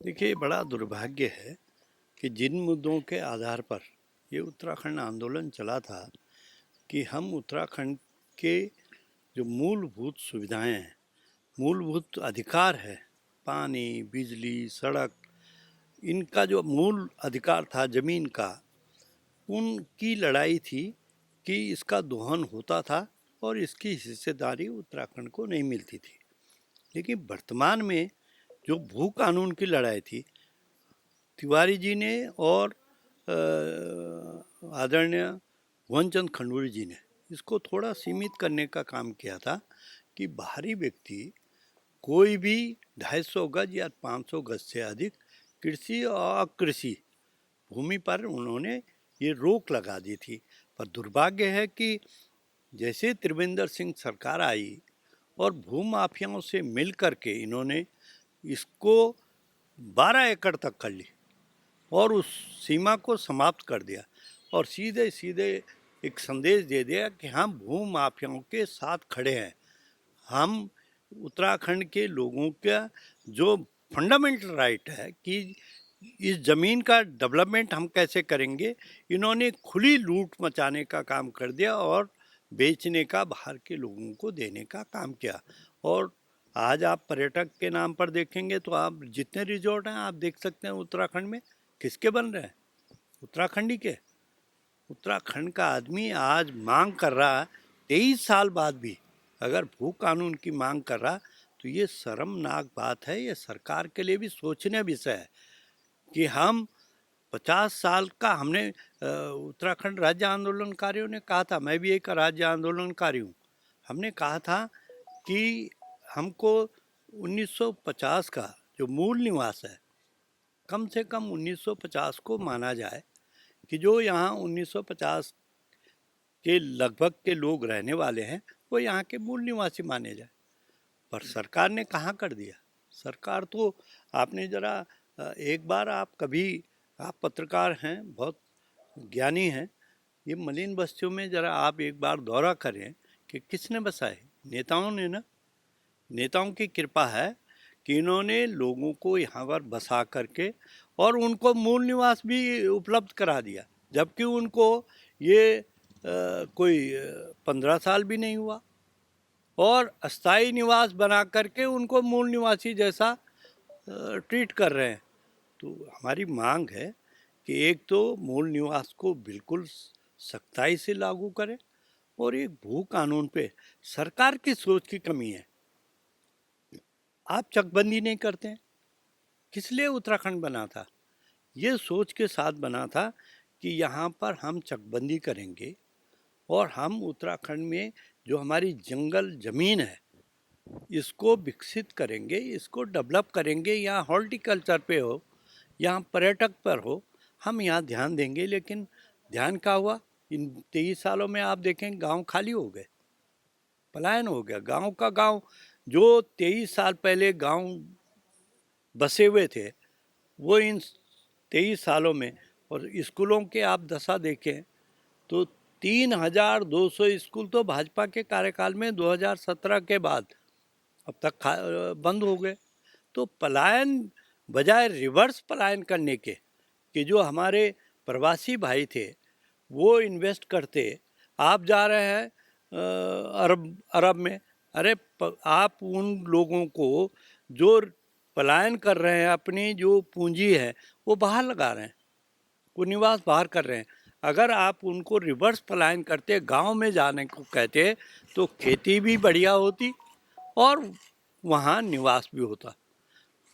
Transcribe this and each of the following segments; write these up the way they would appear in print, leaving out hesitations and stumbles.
देखिए, बड़ा दुर्भाग्य है कि जिन मुद्दों के आधार पर ये उत्तराखंड आंदोलन चला था कि हम उत्तराखंड के जो मूलभूत सुविधाएं हैं, मूलभूत अधिकार है, पानी, बिजली, सड़क, इनका जो मूल अधिकार था ज़मीन का, उनकी लड़ाई थी कि इसका दोहन होता था और इसकी हिस्सेदारी उत्तराखंड को नहीं मिलती थी। लेकिन वर्तमान में जो भू कानून की लड़ाई थी, तिवारी जी ने और आदरणीय भुवनचंद खंडूरी जी ने इसको थोड़ा सीमित करने का काम किया था कि बाहरी व्यक्ति कोई भी 250 गज या 500 गज से अधिक कृषि और अकृषि भूमि पर उन्होंने ये रोक लगा दी थी। पर दुर्भाग्य है कि जैसे त्रिवेंद्र सिंह सरकार आई और भूमाफियाओं से मिल कर के इन्होंने इसको 12 एकड़ तक कर ली और उस सीमा को समाप्त कर दिया और सीधे सीधे एक संदेश दे दिया कि हम भूमाफियाओं के साथ खड़े हैं। हम उत्तराखंड के लोगों का जो फंडामेंटल राइट है कि इस ज़मीन का डेवलपमेंट हम कैसे करेंगे, इन्होंने खुली लूट मचाने का काम कर दिया और बेचने का, बाहर के लोगों को देने का काम किया। और आज आप पर्यटक के नाम पर देखेंगे तो आप जितने रिजॉर्ट हैं आप देख सकते हैं उत्तराखंड में किसके बन रहे हैं, उत्तराखंडी के। उत्तराखंड का आदमी आज मांग कर रहा 23 साल बाद भी अगर भू कानून की मांग कर रहा तो ये शर्मनाक बात है। ये सरकार के लिए भी सोचनीय विषय है कि हम 50 साल का हमने उत्तराखंड राज्य आंदोलनकारियों ने कहा था, मैं भी एक राज्य आंदोलनकारी हूँ, हमने कहा था कि हमको 1950 का जो मूल निवास है, कम से कम 1950 को माना जाए कि जो यहाँ 1950 के लगभग के लोग रहने वाले हैं वो यहाँ के मूल निवासी माने जाए। पर सरकार ने कहाँ कर दिया। सरकार तो आपने ज़रा एक बार आप कभी, आप पत्रकार हैं, बहुत ज्ञानी हैं, ये मलिन बस्तियों में ज़रा आप एक बार दौरा करें कि किसने बसाए। नेताओं ने ना, नेताओं की कृपा है कि इन्होंने लोगों को यहाँ पर बसा करके और उनको मूल निवास भी उपलब्ध करा दिया, जबकि उनको ये कोई 15 साल भी नहीं हुआ और अस्थाई निवास बना करके उनको मूल निवासी जैसा ट्रीट कर रहे हैं। तो हमारी मांग है कि एक तो मूल निवास को बिल्कुल सख्ताई से लागू करें और एक भू कानून पे सरकार की सोच की कमी है। आप चकबंदी नहीं करते हैं, किस लिए उत्तराखंड बना था? ये सोच के साथ बना था कि यहाँ पर हम चकबंदी करेंगे और हम उत्तराखंड में जो हमारी जंगल ज़मीन है इसको विकसित करेंगे, इसको डेवलप करेंगे। यहाँ हॉर्टिकल्चर पे हो, यहाँ पर्यटक पर हो, हम यहाँ ध्यान देंगे। लेकिन ध्यान क्या हुआ, इन 23 सालों में आप देखें गांव खाली हो गए, पलायन हो गया। गांव का गांव, जो 23 साल पहले गांव बसे हुए थे वो इन 23 सालों में, और स्कूलों के आप दशा देखें तो 3200 स्कूल तो भाजपा के कार्यकाल में 2017 के बाद अब तक बंद हो गए। तो पलायन, बजाय रिवर्स पलायन करने के कि जो हमारे प्रवासी भाई थे वो इन्वेस्ट करते, आप जा रहे हैं अरब में, अरे आप उन लोगों को जो पलायन कर रहे हैं, अपनी जो पूंजी है वो बाहर लगा रहे हैं, वो निवास बाहर कर रहे हैं। अगर आप उनको रिवर्स पलायन करते, गांव में जाने को कहते, तो खेती भी बढ़िया होती और वहाँ निवास भी होता।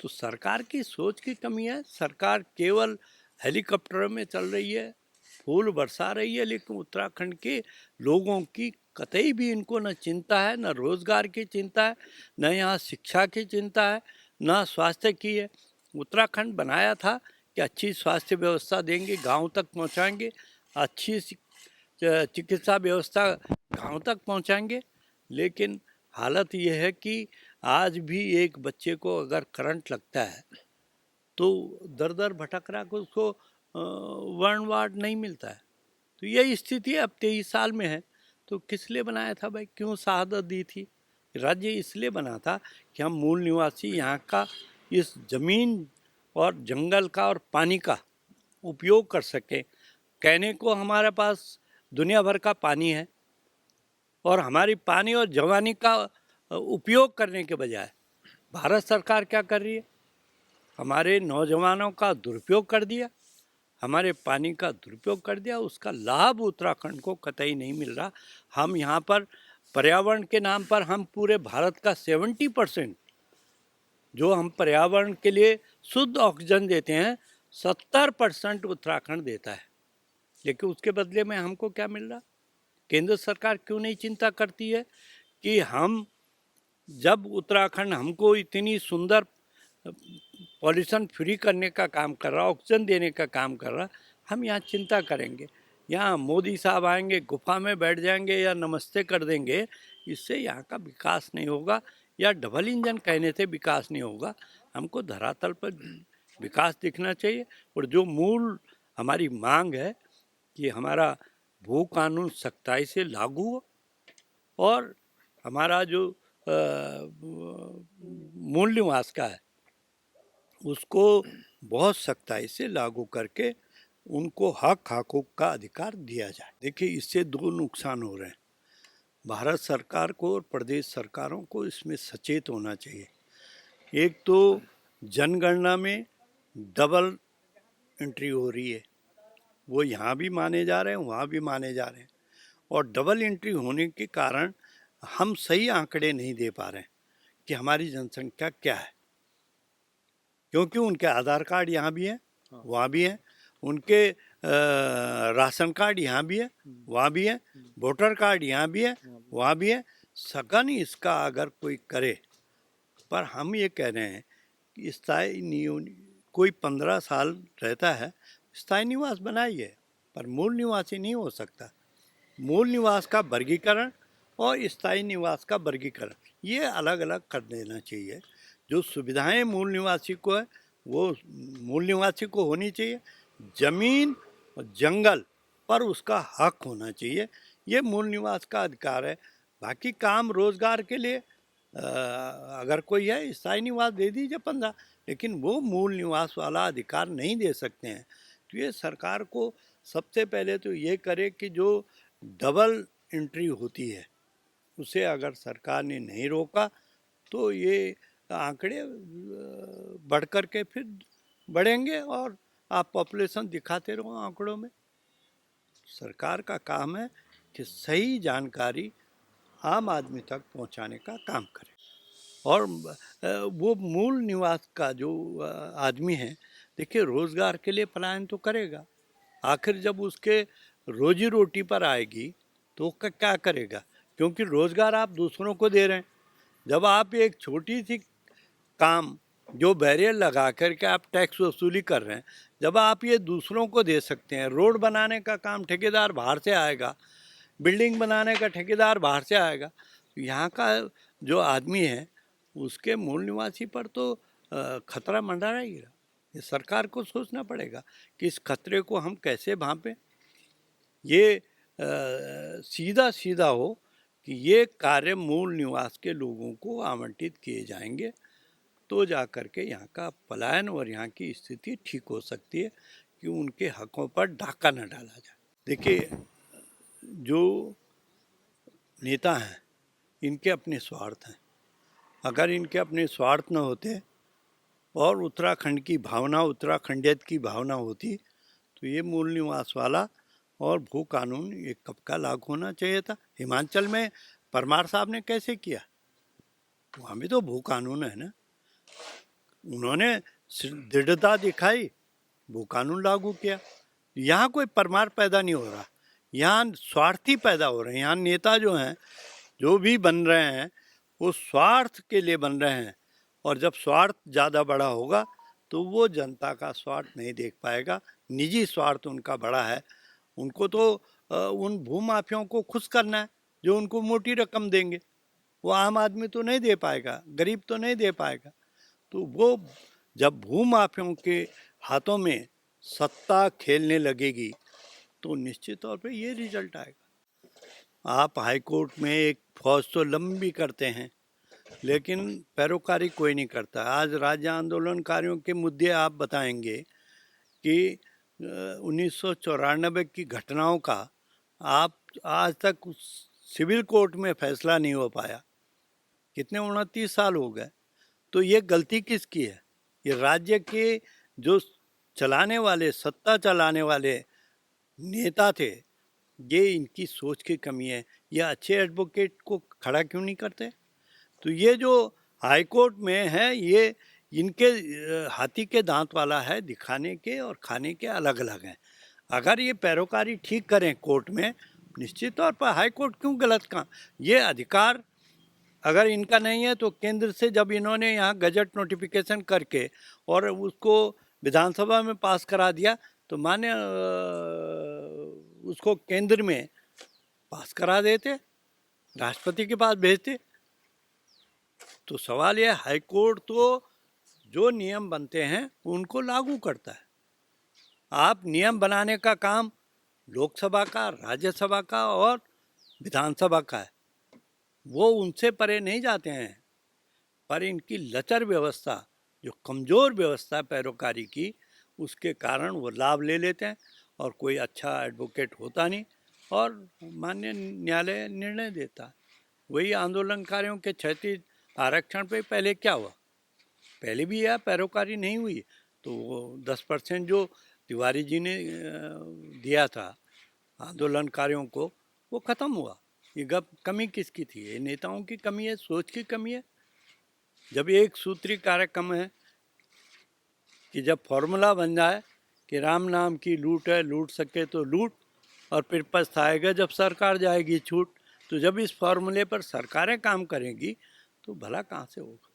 तो सरकार की सोच की कमी है। सरकार केवल हेलीकॉप्टरों में चल रही है, फूल बरसा रही है, लेकिन उत्तराखंड के लोगों की कतई भी इनको न चिंता है, न रोजगार की चिंता है, न यहाँ शिक्षा की चिंता है, न स्वास्थ्य की है। उत्तराखंड बनाया था कि अच्छी स्वास्थ्य व्यवस्था देंगे, गांव तक पहुंचाएंगे, अच्छी चिकित्सा व्यवस्था गांव तक पहुंचाएंगे। लेकिन हालत यह है कि आज भी एक बच्चे को अगर करंट लगता है तो दर दर भटक रहा, को उसको वर्णवाद नहीं मिलता है। तो यही स्थिति अब 23 साल में है। तो किस लिए बनाया था भाई, क्यों शहादत दी थी? राज्य इसलिए बना था कि हम मूल निवासी यहाँ का इस जमीन और जंगल का और पानी का उपयोग कर सकें। कहने को हमारे पास दुनिया भर का पानी है और हमारी पानी और जवानी का उपयोग करने के बजाय भारत सरकार क्या कर रही है, हमारे नौजवानों का दुरुपयोग कर दिया, हमारे पानी का दुरुपयोग कर दिया। उसका लाभ उत्तराखंड को कतई नहीं मिल रहा। हम यहाँ पर पर्यावरण के नाम पर हम पूरे भारत का 70% जो हम पर्यावरण के लिए शुद्ध ऑक्सीजन देते हैं 70% उत्तराखंड देता है, लेकिन उसके बदले में हमको क्या मिल रहा? केंद्र सरकार क्यों नहीं चिंता करती है कि हम जब उत्तराखंड हमको इतनी सुंदर पॉल्यूशन फ्री करने का काम कर रहा, ऑक्सीजन देने का काम कर रहा, हम यहाँ चिंता करेंगे, यहाँ मोदी साहब आएंगे गुफा में बैठ जाएंगे या नमस्ते कर देंगे, इससे यहाँ का विकास नहीं होगा या डबल इंजन कहने से विकास नहीं होगा। हमको धरातल पर विकास दिखना चाहिए और जो मूल हमारी मांग है कि हमारा भू कानून सख्ताई से लागू हो और हमारा जो मूल निवास का है उसको बहुत सख्ताई से लागू करके उनको हक हकूक का अधिकार दिया जाए। देखिए, इससे दो नुकसान हो रहे हैं। भारत सरकार को और प्रदेश सरकारों को इसमें सचेत होना चाहिए। एक तो जनगणना में डबल एंट्री हो रही है, वो यहाँ भी माने जा रहे हैं, वहाँ भी माने जा रहे हैं, और डबल एंट्री होने के कारण हम सही आंकड़े नहीं दे पा रहे हैं कि हमारी जनसंख्या क्या है, क्योंकि उनके आधार कार्ड यहाँ भी हैं, वहाँ भी हैं, उनके राशन कार्ड यहाँ भी है, वहाँ भी है, वोटर कार्ड यहाँ भी है, वहाँ भी है। सघन इसका अगर कोई करे, पर हम ये कह रहे हैं कि स्थायी कोई 15 साल रहता है, स्थायी निवास बनाइए, पर मूल निवासी नहीं हो सकता। मूल निवास का वर्गीकरण और स्थायी निवास का वर्गीकरण ये अलग अलग कर देना चाहिए। जो सुविधाएं मूल निवासी को है वो मूल निवासी को होनी चाहिए। जमीन और जंगल पर उसका हक होना चाहिए, ये मूल निवास का अधिकार है। बाकी काम रोजगार के लिए अगर कोई है स्थायी निवास दे दीजिए 15, लेकिन वो मूल निवास वाला अधिकार नहीं दे सकते हैं। तो ये सरकार को सबसे पहले तो ये करे कि जो डबल एंट्री होती है उसे अगर सरकार ने नहीं रोका तो ये आंकड़े बढ़ कर के फिर बढ़ेंगे और आप पॉपुलेशन दिखाते रहो आंकड़ों में। सरकार का काम है कि सही जानकारी आम आदमी तक पहुंचाने का काम करे और वो मूल निवास का जो आदमी है, देखिए रोजगार के लिए पलायन तो करेगा, आखिर जब उसके रोजी रोटी पर आएगी तो क्या करेगा, क्योंकि रोजगार आप दूसरों को दे रहे हैं। जब आप एक छोटी सी काम जो बैरियर लगा करके आप टैक्स वसूली कर रहे हैं, जब आप ये दूसरों को दे सकते हैं, रोड बनाने का काम ठेकेदार बाहर से आएगा, बिल्डिंग बनाने का ठेकेदार बाहर से आएगा, तो यहाँ का जो आदमी है उसके मूल निवासी पर तो खतरा मंडरा रहेगा। ये सरकार को सोचना पड़ेगा कि इस खतरे को हम कैसे भांपें, ये सीधा सीधा हो कि ये कार्य मूल निवास के लोगों को आवंटित किए जाएंगे, तो जा कर के यहाँ का पलायन और यहाँ की स्थिति ठीक हो सकती है कि उनके हकों पर डाका न डाला जाए। देखिए, जो नेता हैं इनके अपने स्वार्थ हैं। अगर इनके अपने स्वार्थ न होते और उत्तराखंड की भावना, उत्तराखंडियत की भावना होती तो ये मूल निवास वाला और भू कानून ये कब का लागू होना चाहिए था। हिमाचल में परमार साहब ने कैसे किया, वहाँ भी तो भू कानून है ना, उन्होंने दृढ़ता दिखाई, भू कानून लागू किया। यहाँ कोई परमार पैदा नहीं हो रहा, यहाँ स्वार्थी पैदा हो रहे हैं। यहाँ नेता जो हैं, जो भी बन रहे हैं वो स्वार्थ के लिए बन रहे हैं, और जब स्वार्थ ज़्यादा बड़ा होगा तो वो जनता का स्वार्थ नहीं देख पाएगा, निजी स्वार्थ उनका बड़ा है। उनको तो उन भूमाफियों को खुश करना है जो उनको मोटी रकम देंगे, वो आम आदमी तो नहीं दे पाएगा, गरीब तो नहीं दे पाएगा। तो वो जब भूमाफियों के हाथों में सत्ता खेलने लगेगी तो निश्चित तौर पे ये रिजल्ट आएगा। आप हाई कोर्ट में एक फौज तो लंबी करते हैं, लेकिन पैरोकारी कोई नहीं करता। आज राज्य आंदोलनकारियों के मुद्दे आप बताएंगे कि 1994 की घटनाओं का आप आज तक सिविल कोर्ट में फैसला नहीं हो पाया। कितने 29 साल हो गए। तो ये गलती किसकी है? ये राज्य के जो चलाने वाले, सत्ता चलाने वाले नेता थे, ये इनकी सोच की कमी है। ये अच्छे एडवोकेट को खड़ा क्यों नहीं करते? तो ये जो हाई कोर्ट में है, ये इनके हाथी के दांत वाला है, दिखाने के और खाने के अलग अलग हैं। अगर ये पैरोकारी ठीक करें कोर्ट में, निश्चित तौर पर हाई कोर्ट क्यों गलत काम, ये अधिकार अगर इनका नहीं है तो केंद्र से जब इन्होंने यहाँ गजट नोटिफिकेशन करके और उसको विधानसभा में पास करा दिया तो मान्य उसको केंद्र में पास करा देते, राष्ट्रपति के पास भेजते। तो सवाल यह, हाई कोर्ट तो जो नियम बनते हैं उनको लागू करता है। आप नियम बनाने का काम लोकसभा का, राज्यसभा का और विधानसभा का है, वो उनसे परे नहीं जाते हैं। पर इनकी लचर व्यवस्था, जो कमज़ोर व्यवस्था है पैरोकारी की, उसके कारण वो लाभ ले लेते हैं और कोई अच्छा एडवोकेट होता नहीं और माननीय न्यायालय निर्णय देता है। वही आंदोलनकारियों के 36 आरक्षण पे पहले क्या हुआ? पहले भी यह पैरोकारी नहीं हुई तो वो 10% जो तिवारी जी ने दिया था आंदोलनकारियों को, वो ख़त्म हुआ। ये कमी किसकी थी? ये नेताओं की कमी है, सोच की कमी है। जब एक सूत्री कार्यक्रम है कि जब फॉर्मूला बन जाए कि राम नाम की लूट है, लूट सके तो लूट, और फिर पछताएगा जब सरकार जाएगी छूट। तो जब इस फॉर्मूले पर सरकारें काम करेंगी तो भला कहाँ से होगा?